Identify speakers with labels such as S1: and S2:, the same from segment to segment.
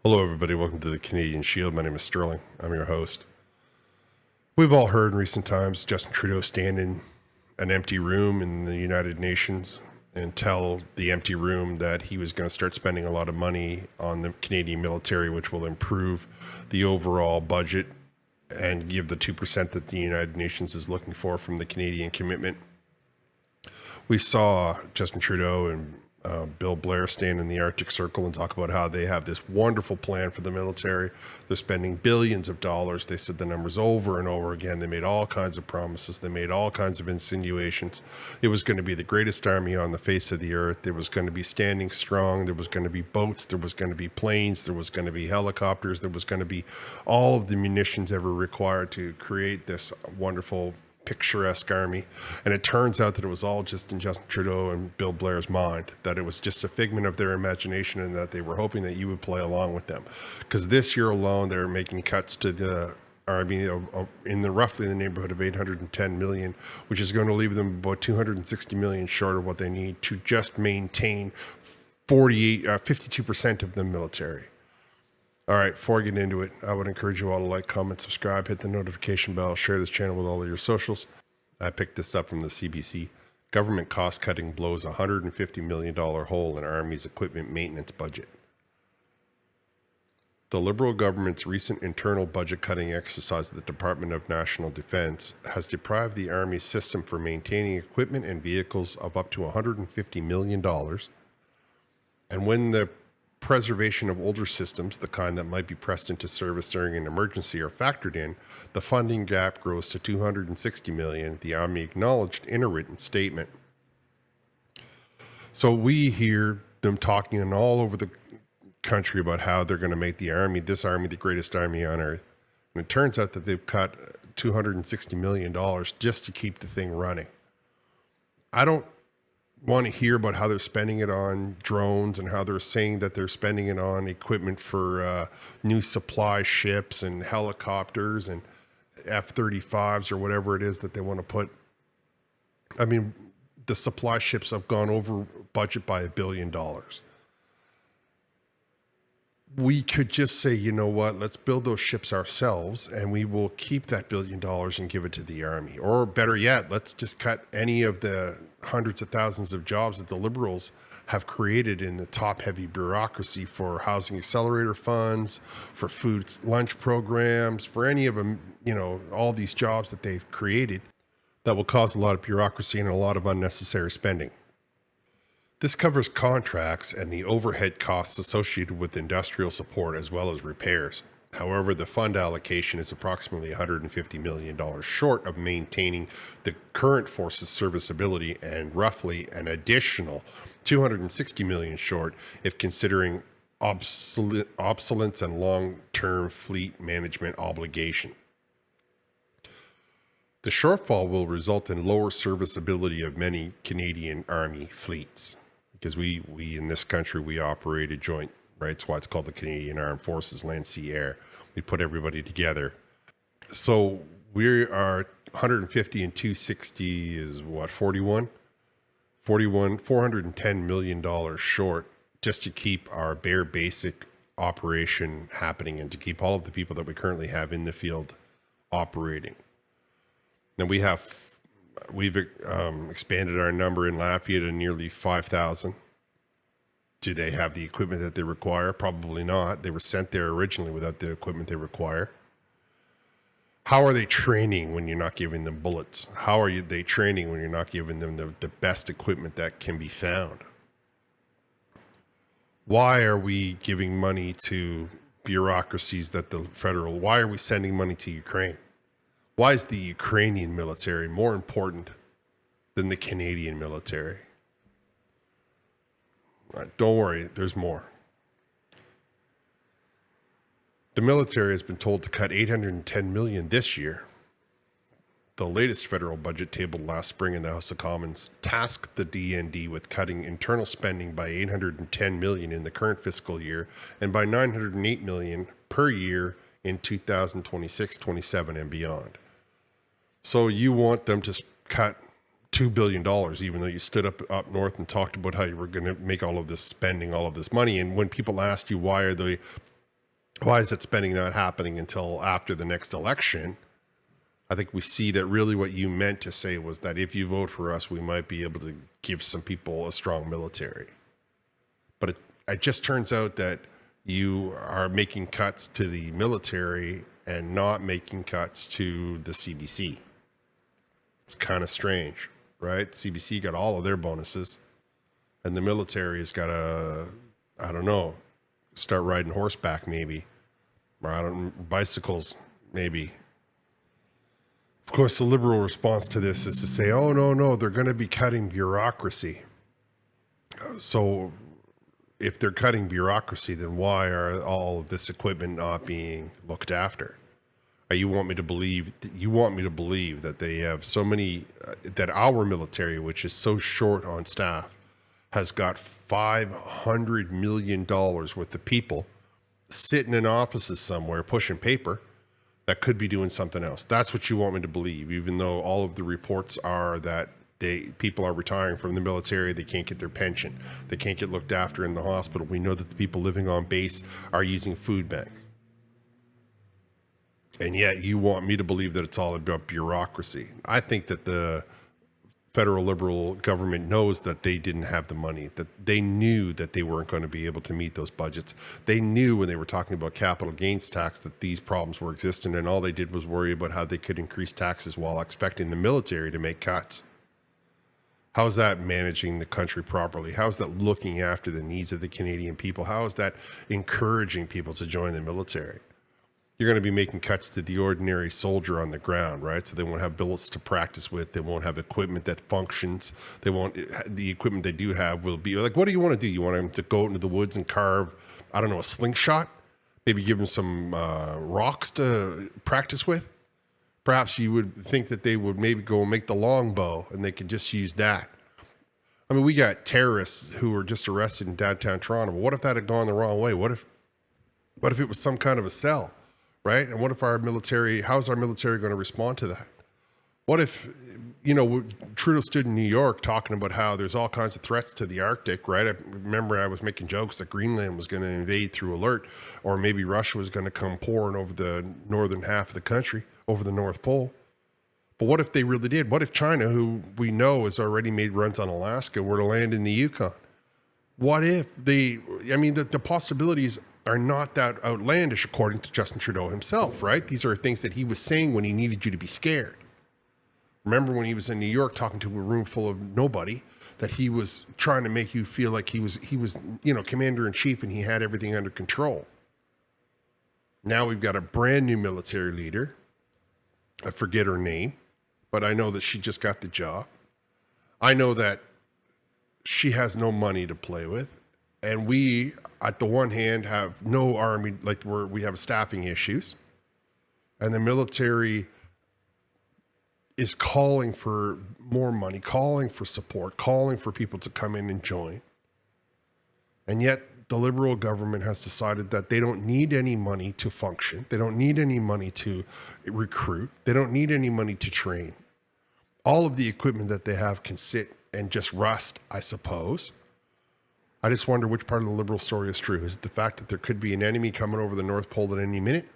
S1: Hello, everybody. Welcome to the Canadian Shield. My name is Sterling. I'm your host. We've all heard in recent times Justin Trudeau stand in an empty room in the United Nations and tell the empty room that he was going to start spending a lot of money on the Canadian military, which will improve the overall budget and give the 2% that the United Nations is looking for from the Canadian commitment. We saw Justin Trudeau and Bill Blair stand in the Arctic Circle and talk about how they have this wonderful plan for the military. They're spending billions of dollars. They said the numbers over and over again. They made all kinds of promises. They made all kinds of insinuations. It was going to be the greatest army on the face of the earth. It was going to be standing strong. There was going to be boats. There was going to be planes. There was going to be helicopters. There was going to be all of the munitions ever required to create this wonderful picturesque army. And it turns out that it was all just in Justin Trudeau and Bill Blair's mind, that it was just a figment of their imagination and that they were hoping that you would play along with them. Because this year alone, they're making cuts to the army in the roughly in the neighborhood of 810 million, which is going to leave them about 260 million short of what they need to just maintain 52% of the military. All right, before I get into it, I would encourage you all to like, comment, subscribe, hit the notification bell, share this channel with all of your socials. I picked this up from the CBC. Government cost cutting blows $150 million hole in Army's equipment maintenance budget. The Liberal government's recent internal budget cutting exercise at the Department of National Defense has deprived the Army's system for maintaining equipment and vehicles of up to $150 million. And when the preservation of older systems, the kind that might be pressed into service during an emergency, are factored in, the funding gap grows to $260 million, the Army acknowledged in a written statement. So we hear them talking all over the country about how they're going to make this army, the greatest army on earth. And it turns out that they've cut $260 million just to keep the thing running. I don't want to hear about how they're spending it on drones and how they're saying that they're spending it on equipment for new supply ships and helicopters and F-35s or whatever it is that they want to put. I mean, the supply ships have gone over budget by $1 billion. We could just say, you know what, let's build those ships ourselves and we will keep that $1 billion and give it to the Army. Or better yet, let's just cut any of the hundreds of thousands of jobs that the Liberals have created in the top-heavy bureaucracy for housing accelerator funds, for food lunch programs, for any of them, all these jobs that they've created that will cause a lot of bureaucracy and a lot of unnecessary spending. This covers contracts and the overhead costs associated with industrial support as well as repairs. However, the fund allocation is approximately $150 million short of maintaining the current force's serviceability and roughly an additional $260 million short if considering obsolescence and long-term fleet management obligation. The shortfall will result in lower serviceability of many Canadian Army fleets. Because we in this country, we operate a joint, right? That's why it's called the Canadian Armed Forces, Land, Sea, Air. We put everybody together. So we are 150 and 260 is what, 41? $410 million short just to keep our bare basic operation happening and to keep all of the people that we currently have in the field operating. Now we've expanded our number in Lafayette to nearly 5,000. Do they have the equipment that they require? Probably not. They were sent there originally without the equipment they require. How are they training when you're not giving them bullets? How are they training when you're not giving them the best equipment that can be found? Why are we giving money to bureaucracies why are we sending money to Ukraine? Why is the Ukrainian military more important than the Canadian military? Don't worry, there's more. The military has been told to cut $810 million this year. The latest federal budget tabled last spring in the House of Commons tasked the DND with cutting internal spending by $810 million in the current fiscal year and by $908 million per year in 2026, 27, and beyond. So you want them to cut $2 billion, even though you stood up north and talked about how you were going to make all of this spending, all of this money. And when people asked you why are they Why is that spending not happening until after the next election? I think we see that really what you meant to say was that if you vote for us, we might be able to give some people a strong military. But it just turns out that you are making cuts to the military and not making cuts to the CBC. It's kind of strange, right? CBC got all of their bonuses, and the military has got to, I don't know, start riding horseback maybe, or bicycles maybe. Of course, the liberal response to this is to say, oh, no, they're going to be cutting bureaucracy. So if they're cutting bureaucracy, then why are all of this equipment not being looked after? You want me to believe that they have so many, that our military, which is so short on staff, has got $500 million worth of people sitting in offices somewhere pushing paper that could be doing something else. That's what you want me to believe, even though all of the reports are that people are retiring from the military. They can't get their pension. They can't get looked after in the hospital. We know that the people living on base are using food banks. And yet you want me to believe that it's all about bureaucracy. I think that the federal liberal government knows that they didn't have the money, that they knew that they weren't going to be able to meet those budgets. They knew when they were talking about capital gains tax that these problems were existing, and all they did was worry about how they could increase taxes while expecting the military to make cuts. How's that managing the country properly? How's that looking after the needs of the Canadian people? How is that encouraging people to join the military? You're going to be making cuts to the ordinary soldier on the ground, right? So they won't have bullets to practice with. They won't have equipment that functions. The equipment they do have will be like, what do you want to do? You want them to go out into the woods and carve, I don't know, a slingshot? Maybe give them some rocks to practice with? Perhaps you would think that they would maybe go and make the longbow and they could just use that. I mean, we got terrorists who were just arrested in downtown Toronto. But what if that had gone the wrong way? What if it was some kind of a cell? Right? And what if how's our military going to respond to that? What if, Trudeau stood in New York talking about how there's all kinds of threats to the Arctic, right? I remember I was making jokes that Greenland was going to invade through alert, or maybe Russia was going to come pouring over the northern half of the country, over the North Pole. But what if they really did? What if China, who we know has already made runs on Alaska, were to land in the Yukon? What if the possibilities are not that outlandish, according to Justin Trudeau himself, right? These are things that he was saying when he needed you to be scared. Remember when he was in New York talking to a room full of nobody, that he was trying to make you feel like he was commander in chief and he had everything under control. Now we've got a brand new military leader. I forget her name, but I know that she just got the job. I know that she has no money to play with. And we, at the one hand, have no army, we have staffing issues. And the military is calling for more money, calling for support, calling for people to come in and join. And yet the Liberal government has decided that they don't need any money to function. They don't need any money to recruit. They don't need any money to train. All of the equipment that they have can sit and just rust, I suppose. I just wonder which part of the Liberal story is true. Is it the fact that there could be an enemy coming over the North Pole at any minute?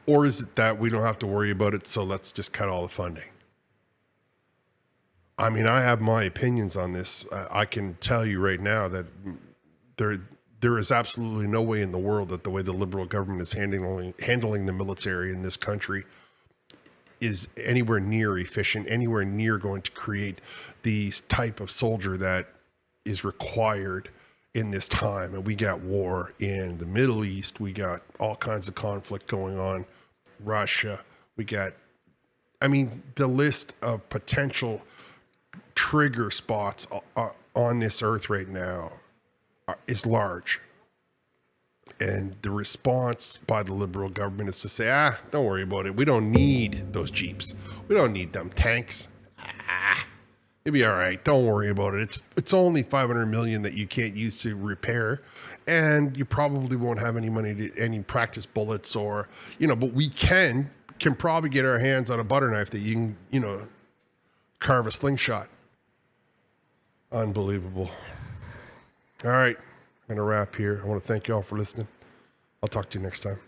S1: Or is it that we don't have to worry about it, so let's just cut all the funding? I mean, I have my opinions on this. I can tell you right now that there is absolutely no way in the world that the way the Liberal government is handling the military in this country is anywhere near efficient, anywhere near going to create the type of soldier that is required in this time. And we got war in the Middle East. We got all kinds of conflict going on. Russia. We got, the list of potential trigger spots on this earth right now is large. And the response by the Liberal government is to say, don't worry about it. We don't need those Jeeps. We don't need them tanks. It'll be all right. Don't worry about it. It's only $500 million that you can't use to repair, and you probably won't have any money to any practice bullets or, but we can probably get our hands on a butter knife that you can, carve a slingshot. Unbelievable. All right. I'm going to wrap here. I want to thank you all for listening. I'll talk to you next time.